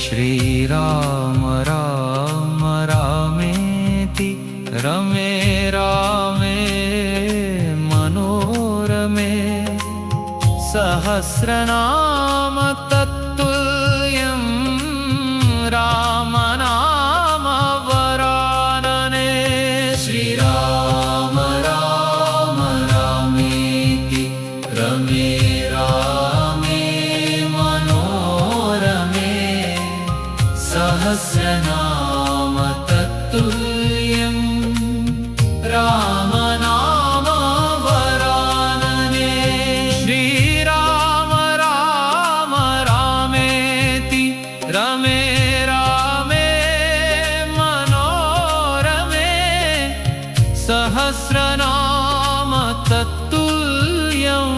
श्रीराम राम रामेति रमे रामे मनोरमे सहस्रनाम तत्तुल्यं रामनाम वरानने श्रीराम राम रामेति रमे रामे मनोरमे सहस्रनाम तत्तुल्यं रामनाम वरानने श्रीराम राम रामेति रमे रामे मनोरमे सहस्रनाम तत्तुल्यं